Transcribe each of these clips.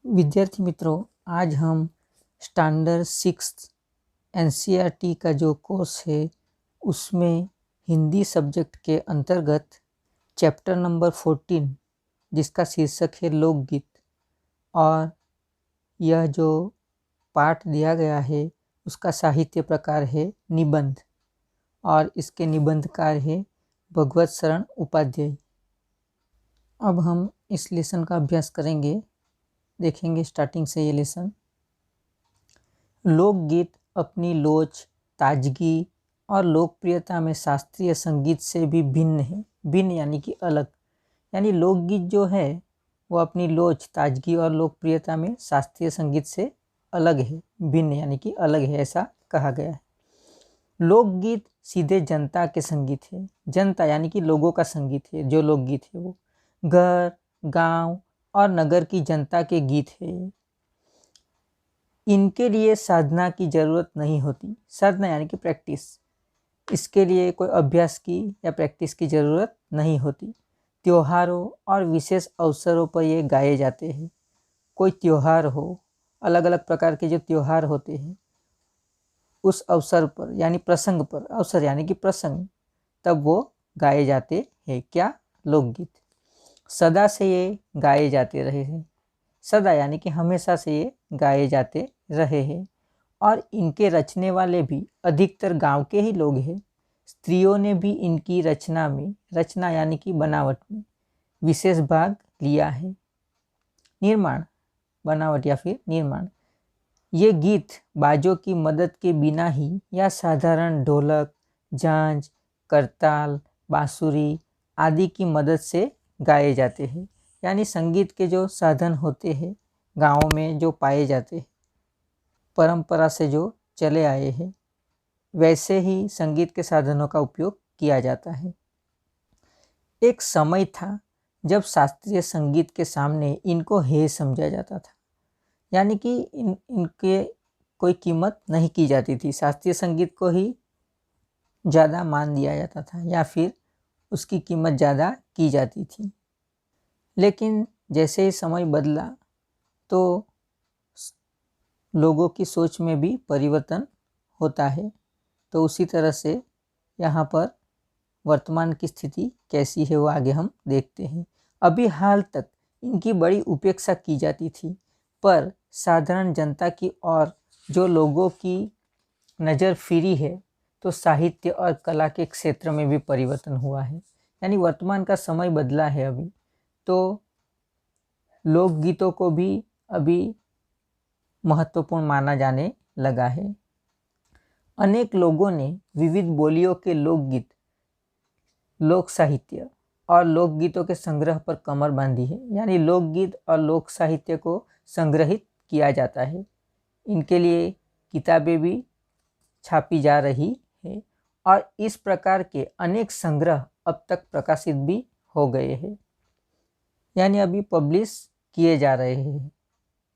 विद्यार्थी मित्रों, आज हम स्टैंडर्ड 6 एनसीईआरटी का जो कोर्स है उसमें हिंदी सब्जेक्ट के अंतर्गत चैप्टर नंबर 14 जिसका शीर्षक है लोकगीत, और यह जो पाठ दिया गया है उसका साहित्य प्रकार है निबंध, और इसके निबंधकार है भगवत शरण उपाध्याय। अब हम इस लेसन का अभ्यास करेंगे। देखेंगे स्टार्टिंग से ये लेसन। लोकगीत अपनी लोच, ताजगी और लोकप्रियता में शास्त्रीय संगीत से भी भिन्न है। भिन्न यानी कि अलग, यानी लोकगीत जो है वो अपनी लोच, ताजगी और लोकप्रियता में शास्त्रीय संगीत से अलग है। भिन्न यानी कि अलग है, ऐसा कहा गया है। लोकगीत सीधे जनता के संगीत है। जनता यानी कि लोगों का संगीत है। जो लोकगीत है वो घर, गांव और नगर की जनता के गीत है। इनके लिए साधना की जरूरत नहीं होती। साधना यानी कि प्रैक्टिस। इसके लिए कोई अभ्यास की या प्रैक्टिस की जरूरत नहीं होती। त्योहारों और विशेष अवसरों पर ये गाए जाते हैं। कोई त्योहार हो, अलग अलग प्रकार के जो त्योहार होते हैं उस अवसर पर यानी प्रसंग पर, अवसर यानी कि प्रसंग, तब वो गाए जाते हैं। क्या? लोकगीत। सदा से ये गाए जाते रहे हैं। सदा यानी कि हमेशा से ये गाए जाते रहे हैं, और इनके रचने वाले भी अधिकतर गांव के ही लोग हैं। स्त्रियों ने भी इनकी रचना में, रचना यानी कि बनावट में, विशेष भाग लिया है। निर्माण, बनावट या फिर निर्माण। ये गीत बाजों की मदद के बिना ही या साधारण ढोलक, झांझ, करताल, बांसुरी आदि की मदद से गाए जाते हैं। यानी संगीत के जो साधन होते हैं गाँव में जो पाए जाते हैं, परंपरा से जो चले आए हैं, वैसे ही संगीत के साधनों का उपयोग किया जाता है। एक समय था जब शास्त्रीय संगीत के सामने इनको हे समझा जाता था, यानी कि इनके कोई कीमत नहीं की जाती थी। शास्त्रीय संगीत को ही ज़्यादा मान दिया जाता था या फिर उसकी कीमत ज़्यादा की जाती थी। लेकिन जैसे ही समय बदला तो लोगों की सोच में भी परिवर्तन होता है। तो उसी तरह से यहाँ पर वर्तमान की स्थिति कैसी है वो आगे हम देखते हैं। अभी हाल तक इनकी बड़ी उपेक्षा की जाती थी, पर साधारण जनता की और जो लोगों की नज़र फिरी है तो साहित्य और कला के क्षेत्र में भी परिवर्तन हुआ है। यानी वर्तमान का समय बदला है अभी, तो लोकगीतों को भी अभी महत्वपूर्ण माना जाने लगा है। अनेक लोगों ने विविध बोलियों के लोकगीत, लोक साहित्य और लोकगीतों के संग्रह पर कमर बांधी है। यानी लोकगीत और लोक साहित्य को संग्रहित किया जाता है। इनके लिए किताबें भी छापी जा रही है, और इस प्रकार के अनेक संग्रह अब तक प्रकाशित भी हो गए हैं। यानी अभी पब्लिश किए जा रहे हैं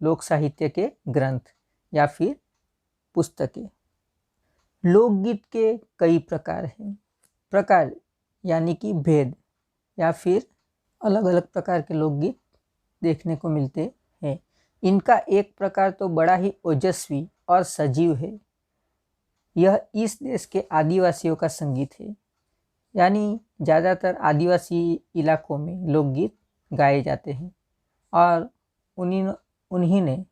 लोक साहित्य के ग्रंथ या फिर पुस्तकें। लोकगीत के कई प्रकार हैं। प्रकार यानी कि भेद या फिर अलग अलग प्रकार के लोकगीत देखने को मिलते हैं। इनका एक प्रकार तो बड़ा ही ओजस्वी और सजीव है। यह इस देश के आदिवासियों का संगीत है। यानी ज़्यादातर आदिवासी इलाकों में लोकगीत गाए जाते हैं, और उन्हीं ने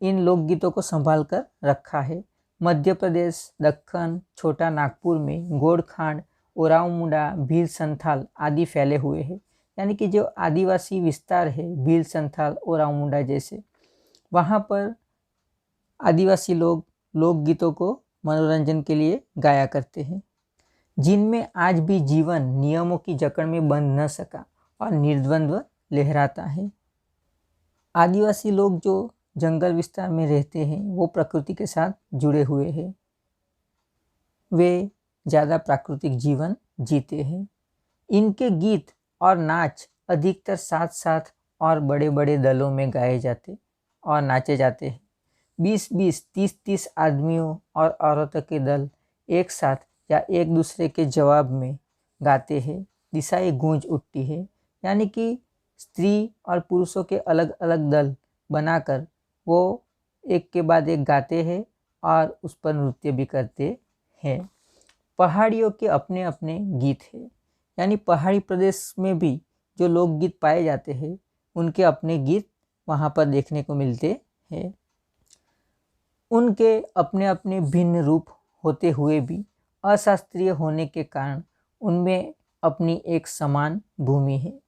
इन लोकगीतों को संभाल कर रखा है। मध्य प्रदेश, दक्कन, छोटा नागपुर में गोरखांड, ओराव मुंडा, भील संथाल आदि फैले हुए हैं। यानी कि जो आदिवासी विस्तार है, भील संथाल, ओराव मुंडा जैसे, वहाँ पर आदिवासी लोग लोकगीतों को मनोरंजन के लिए गाया करते हैं, जिनमें आज भी जीवन नियमों की जकड़ में बंध न सका और निर्द्वंद्व लहराता है। आदिवासी लोग जो जंगल विस्तार में रहते हैं वो प्रकृति के साथ जुड़े हुए हैं। वे ज़्यादा प्राकृतिक जीवन जीते हैं। इनके गीत और नाच अधिकतर साथ साथ और बड़े बड़े दलों में गाए जाते और नाचे जाते हैं। 20-20, 30-30 आदमियों और औरतों के दल एक साथ या एक दूसरे के जवाब में गाते हैं। दिशाएं गूंज उठती है। यानी कि स्त्री और पुरुषों के अलग अलग दल बनाकर वो एक के बाद एक गाते हैं और उस पर नृत्य भी करते हैं। पहाड़ियों के अपने अपने गीत हैं, यानी पहाड़ी प्रदेश में भी जो लोकगीत पाए जाते हैं उनके अपने गीत वहाँ पर देखने को मिलते हैं। उनके अपने अपने भिन्न रूप होते हुए भी अशास्त्रीय होने के कारण उनमें अपनी एक समान भूमि है।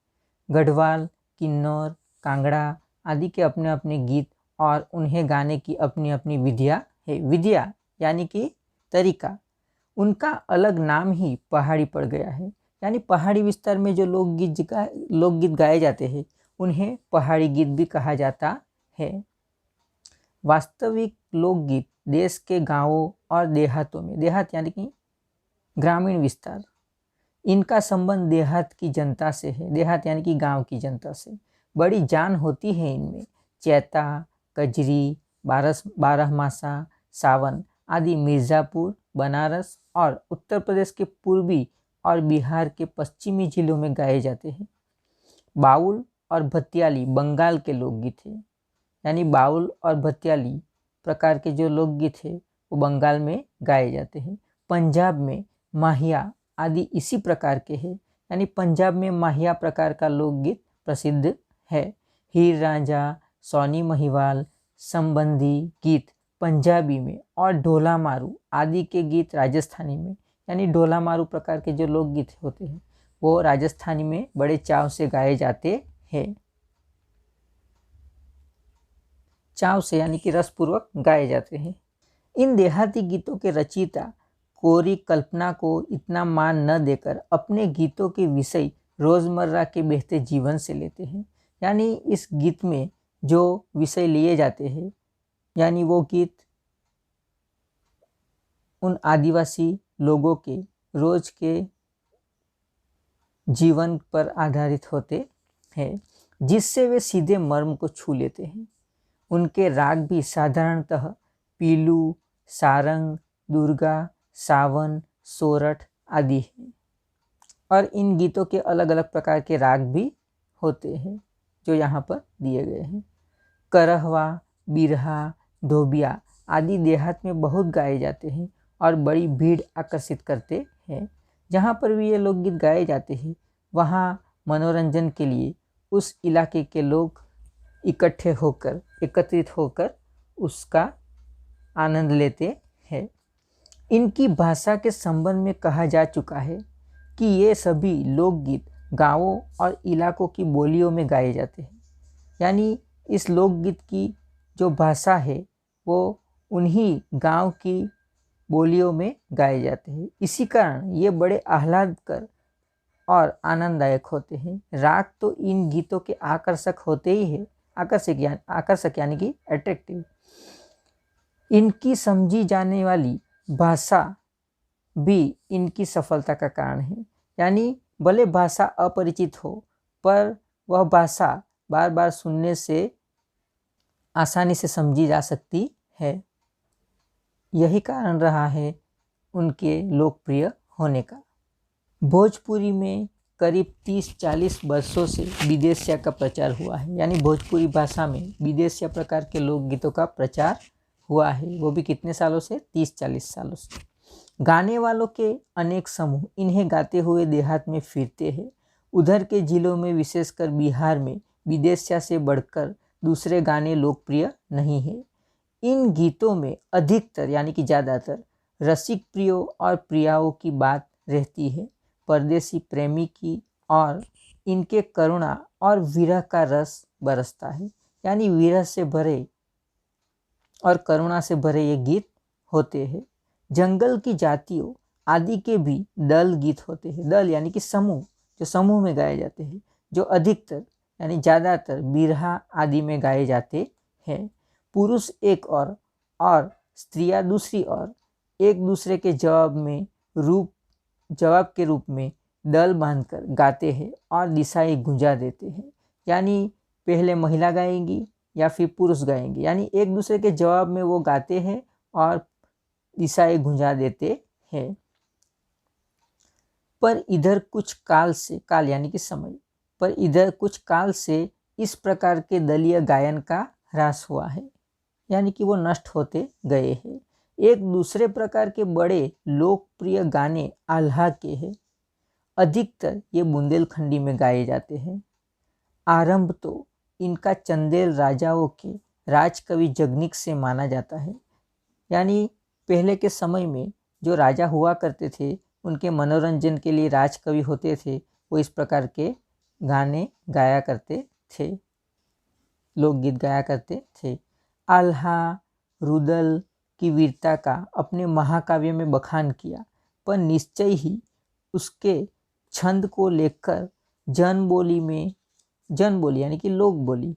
गढ़वाल, किन्नौर, कांगड़ा आदि के अपने अपने गीत और उन्हें गाने की अपनी अपनी विधियाँ है। विधियाँ यानी कि तरीका, उनका अलग नाम ही पहाड़ी पड़ गया है। यानी पहाड़ी विस्तार में जो लोकगीत गाए जाते हैं उन्हें पहाड़ी गीत भी कहा जाता है। वास्तविक लोकगीत देश के गांवों और देहातों में, देहात यानी कि ग्रामीण विस्तार, इनका संबंध देहात की जनता से है। देहात यानी कि गांव की जनता से बड़ी जान होती है इनमें। चैता, कजरी, बारहमासा, सावन आदि मिर्ज़ापुर, बनारस और उत्तर प्रदेश के पूर्वी और बिहार के पश्चिमी जिलों में गाए जाते हैं। बाउल और भतियाली बंगाल के लोकगीत हैं, यानी बाउल और भतियाली प्रकार के जो लोकगीत है वो बंगाल में गाए जाते हैं। पंजाब में माहिया आदि इसी प्रकार के हैं, यानी पंजाब में माहिया प्रकार का लोकगीत प्रसिद्ध है। हीर रांझा, सोनी महिवाल संबंधी गीत पंजाबी में और ढोला मारू आदि के गीत राजस्थानी में, यानी ढोला मारू प्रकार के जो लोकगीत होते हैं वो राजस्थानी में बड़े चाव से गाए जाते हैं। चाव से यानी कि रसपूर्वक गाए जाते हैं। इन देहाती गीतों के रचयिता कोरी कल्पना को इतना मान न देकर अपने गीतों के विषय रोज़मर्रा के बहते जीवन से लेते हैं। यानी इस गीत में जो विषय लिए जाते हैं, यानी वो गीत उन आदिवासी लोगों के रोज के जीवन पर आधारित होते हैं, जिससे वे सीधे मर्म को छू लेते हैं। उनके राग भी साधारणतः पीलू, सारंग, दुर्गा, सावन, सोरठ आदि हैं। और इन गीतों के अलग अलग प्रकार के राग भी होते हैं जो यहाँ पर दिए गए हैं। करहवा, बिरहा, धोबिया आदि देहात में बहुत गाए जाते हैं और बड़ी भीड़ आकर्षित करते हैं। जहाँ पर भी ये लोकगीत गाए जाते हैं वहाँ मनोरंजन के लिए उस इलाके के लोग एकत्रित होकर उसका आनंद लेते हैं। इनकी भाषा के संबंध में कहा जा चुका है कि ये सभी लोकगीत गांवों और इलाकों की बोलियों में गाए जाते हैं। यानी इस लोकगीत की जो भाषा है वो उन्हीं गांव की बोलियों में गाए जाते हैं। इसी कारण ये बड़े आह्लादकर और आनंददायक होते हैं। राग तो इन गीतों के आकर्षक होते ही है, आकर्षक यानी कि अट्रैक्टिव। इनकी समझी जाने वाली भाषा भी इनकी सफलता का कारण है। यानी भले भाषा अपरिचित हो पर वह भाषा बार बार सुनने से आसानी से समझी जा सकती है। यही कारण रहा है उनके लोकप्रिय होने का। भोजपुरी में करीब 30-40 वर्षों से विदेशिया का प्रचार हुआ है। यानी भोजपुरी भाषा में विदेशिया प्रकार के लोकगीतों का प्रचार हुआ है, वो भी कितने सालों से? 30-40 सालों से। गाने वालों के अनेक समूह इन्हें गाते हुए देहात में फिरते हैं। उधर के जिलों में विशेषकर बिहार में विदेशिया से बढ़कर दूसरे गाने लोकप्रिय नहीं है। इन गीतों में अधिकतर यानी कि ज़्यादातर रसिक प्रियों और प्रियाओं की बात रहती है, परदेसी प्रेमी की, और इनके करुणा और विरह का रस बरसता है। यानी विरह से भरे और करुणा से भरे ये गीत होते हैं। जंगल की जातियों आदि के भी दल गीत होते हैं। दल यानी कि समूह, जो समूह में गाए जाते हैं, जो अधिकतर यानी ज़्यादातर बिरहा आदि में गाए जाते हैं। पुरुष एक और स्त्रियां दूसरी ओर एक दूसरे के जवाब के रूप में दल बांधकर गाते हैं और दिशाएं गुंजा देते हैं। यानी पहले महिला गाएंगी या फिर पुरुष गाएंगे, यानी एक दूसरे के जवाब में वो गाते हैं और दिशाएं गुंजा देते हैं। पर इधर कुछ काल यानी कि समय, पर इधर कुछ काल से इस प्रकार के दलीय गायन का ह्रास हुआ है, यानी कि वो नष्ट होते गए हैं। एक दूसरे प्रकार के बड़े लोकप्रिय गाने आल्हा के हैं। अधिकतर ये बुंदेलखंडी में गाए जाते हैं। आरंभ तो इनका चंदेल राजाओं के राजकवि जगनिक से माना जाता है, यानी पहले के समय में जो राजा हुआ करते थे उनके मनोरंजन के लिए राजकवि होते थे, वो इस प्रकार के गाने गाया करते थे, लोकगीत गाया करते थे। आल्हा रुदल की वीरता का अपने महाकाव्य में बखान किया, पर निश्चय ही उसके छंद को लेकर जनबोली यानी कि लोक बोली,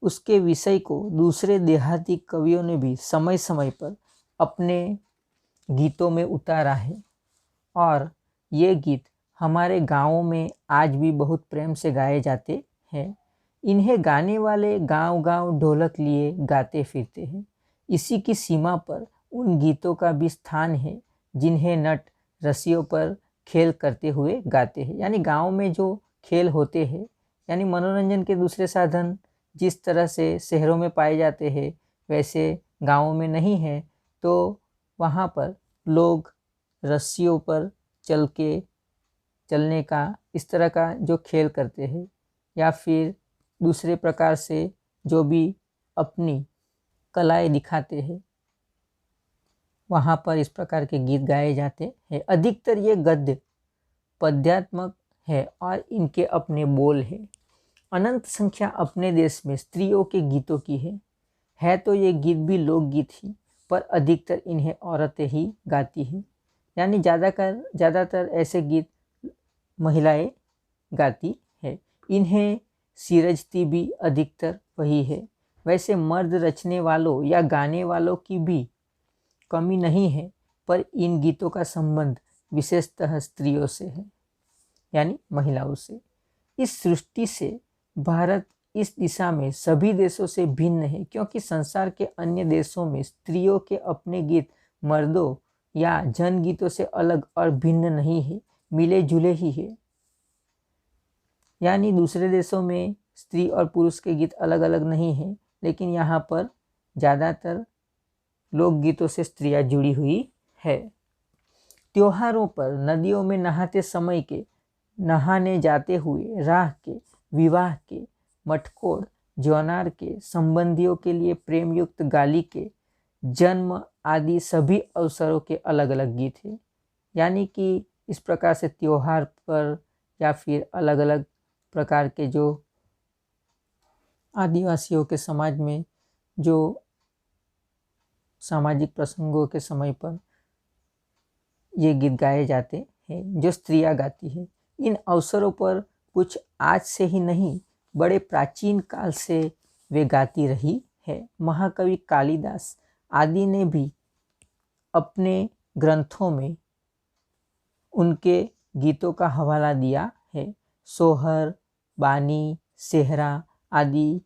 उसके विषय को दूसरे देहाती कवियों ने भी समय समय पर अपने गीतों में उतारा है। और ये गीत हमारे गाँवों में आज भी बहुत प्रेम से गाए जाते हैं। इन्हें गाने वाले गांव-गांव ढोलक लिए गाते फिरते हैं। इसी की सीमा पर उन गीतों का भी स्थान है जिन्हें नट रस्सियों पर खेल करते हुए गाते हैं। यानी गांव में जो खेल होते हैं, यानी मनोरंजन के दूसरे साधन जिस तरह से शहरों में पाए जाते हैं वैसे गाँवों में नहीं है, तो वहाँ पर लोग रस्सियों पर चलने का इस तरह का जो खेल करते हैं, या फिर दूसरे प्रकार से जो भी अपनी कलाएं दिखाते हैं, वहाँ पर इस प्रकार के गीत गाए जाते हैं। अधिकतर ये गद्य पद्यात्मक है और इनके अपने बोल है। अनंत संख्या अपने देश में स्त्रियों के गीतों की है तो ये गीत भी लोकगीत ही, पर अधिकतर इन्हें औरतें ही गाती हैं। यानी ज़्यादातर ऐसे गीत महिलाएं गाती है। इन्हें सिरजती भी अधिकतर वही है। वैसे मर्द रचने वालों या गाने वालों की भी कमी नहीं है, पर इन गीतों का संबंध विशेषतः स्त्रियों से है, यानी महिलाओं से। इस सृष्टि से भारत इस दिशा में सभी देशों से भिन्न है, क्योंकि संसार के अन्य देशों में स्त्रियों के अपने गीत मर्दों या जनगीतों से अलग और भिन्न नहीं है, मिले जुले ही है। यानी दूसरे देशों में स्त्री और पुरुष के गीत अलग अलग नहीं है, लेकिन यहाँ पर ज़्यादातर लोकगीतों से स्त्रियाँ जुड़ी हुई है। त्योहारों पर नदियों में नहाते समय के, नहाने जाते हुए, राह के, विवाह के, मटकोड़ ज्वानार के, संबंधियों के लिए प्रेमयुक्त गाली के, जन्म आदि सभी अवसरों के अलग अलग गीत हैं। यानी कि इस प्रकार से त्योहार पर या फिर अलग अलग प्रकार के जो आदिवासियों के समाज में जो सामाजिक प्रसंगों के समय पर ये गीत गाए जाते हैं, जो स्त्रियां गाती हैं। इन अवसरों पर कुछ आज से ही नहीं, बड़े प्राचीन काल से वे गाती रही है। महाकवि कालिदास आदि ने भी अपने ग्रंथों में उनके गीतों का हवाला दिया है। सोहर, बानी, सेहरा आदि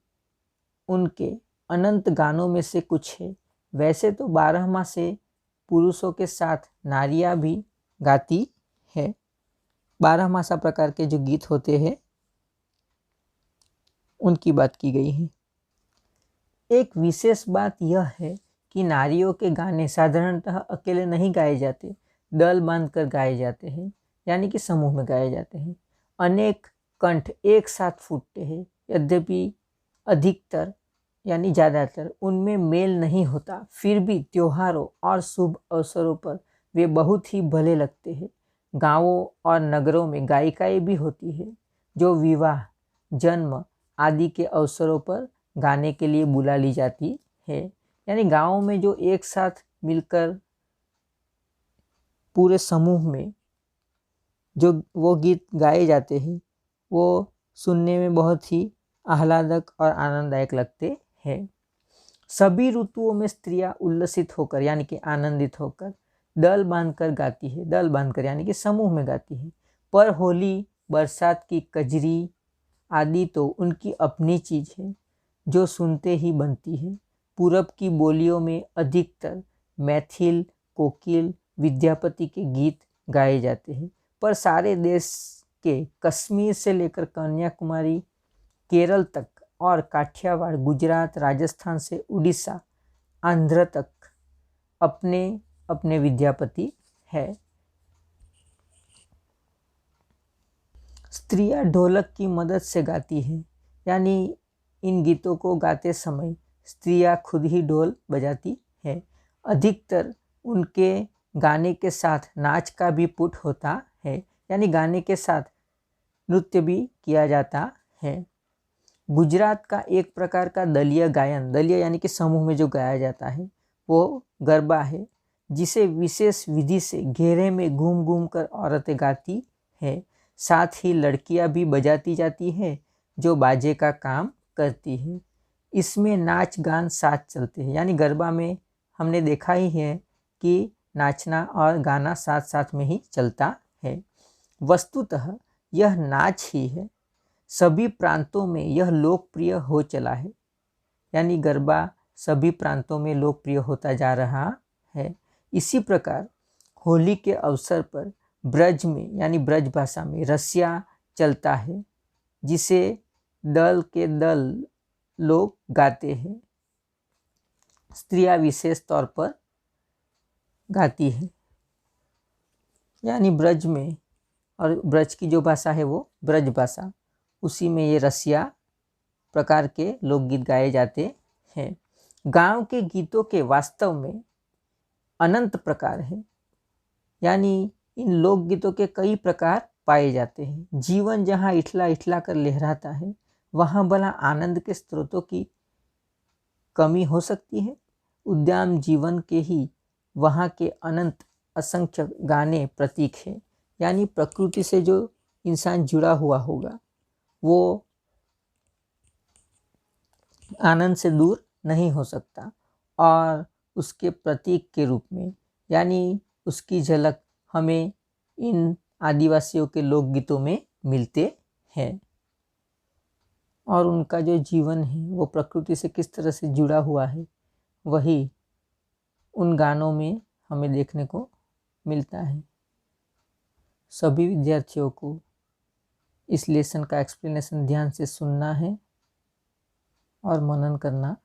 उनके अनंत गानों में से कुछ है। वैसे तो 12 मासे पुरुषों के साथ नारियां भी गाती है। 12 मासा प्रकार के जो गीत होते हैं उनकी बात की गई है। एक विशेष बात यह है कि नारियों के गाने साधारणतः अकेले नहीं गाए जाते, दल बांधकर गाए जाते हैं, यानी कि समूह में गाए जाते हैं। अनेक कंठ एक साथ फूटते हैं, यद्यपि अधिकतर यानी ज़्यादातर उनमें मेल नहीं होता, फिर भी त्योहारों और शुभ अवसरों पर वे बहुत ही भले लगते हैं। गांवों और नगरों में गायिकाएं भी होती है जो विवाह, जन्म आदि के अवसरों पर गाने के लिए बुला ली जाती है। यानी गाँव में जो एक साथ मिलकर पूरे समूह में जो वो गीत गाए जाते हैं वो सुनने में बहुत ही आह्लादक और आनंददायक लगते हैं। सभी ऋतुओं में स्त्रियां उल्लसित होकर यानी कि आनंदित होकर दल बांधकर गाती है। दल बांधकर यानी कि समूह में गाती है। पर होली, बरसात की कजरी आदि तो उनकी अपनी चीज़ है जो सुनते ही बनती है। पूरब की बोलियों में अधिकतर मैथिल, कोकिल, विद्यापति के गीत गाए जाते हैं, पर सारे देश के कश्मीर से लेकर कन्याकुमारी, केरल तक और काठियावाड़, गुजरात, राजस्थान से उड़ीसा, आंध्र तक अपने अपने विद्यापति है। स्त्रियां ढोलक की मदद से गाती हैं, यानी इन गीतों को गाते समय स्त्रियां खुद ही ढोल बजाती है। अधिकतर उनके गाने के साथ नाच का भी पुट होता है, यानी गाने के साथ नृत्य भी किया जाता है। गुजरात का एक प्रकार का दलीय गायन, दलीय यानी कि समूह में जो गाया जाता है, वो गरबा है, जिसे विशेष विधि से घेरे में घूम घूम कर औरतें गाती है। साथ ही लड़कियां भी बजाती जाती है, जो बाजे का काम करती है। इसमें नाच गान साथ चलते हैं, यानी गरबा में हमने देखा ही है कि नाचना और गाना साथ साथ में ही चलता है। वस्तुतः यह नाच ही है, सभी प्रांतों में यह लोकप्रिय हो चला है, यानी गरबा सभी प्रांतों में लोकप्रिय होता जा रहा है। इसी प्रकार होली के अवसर पर ब्रज में, यानी ब्रज भाषा में रसिया चलता है, जिसे दल के दल लोग गाते हैं। स्त्रियां विशेष तौर पर गाती है, यानी ब्रज में, और ब्रज की जो भाषा है वो ब्रज भाषा, उसी में ये रसिया प्रकार के लोकगीत गाए जाते हैं। गांव के गीतों के वास्तव में अनंत प्रकार हैं, यानी इन लोकगीतों के कई प्रकार पाए जाते हैं। जीवन जहाँ इठला इठला कर लहराता है, वहाँ भला आनंद के स्रोतों की कमी हो सकती है? उद्यान जीवन के ही वहाँ के अनंत असंख्य गाने प्रतीक हैं, यानी प्रकृति से जो इंसान जुड़ा हुआ होगा वो आनंद से दूर नहीं हो सकता, और उसके प्रतीक के रूप में, यानी उसकी झलक हमें इन आदिवासियों के लोकगीतों में मिलते हैं। और उनका जो जीवन है वो प्रकृति से किस तरह से जुड़ा हुआ है, वही उन गानों में हमें देखने को मिलता है। सभी विद्यार्थियों को इस लेसन का एक्सप्लेनेशन ध्यान से सुनना है और मनन करना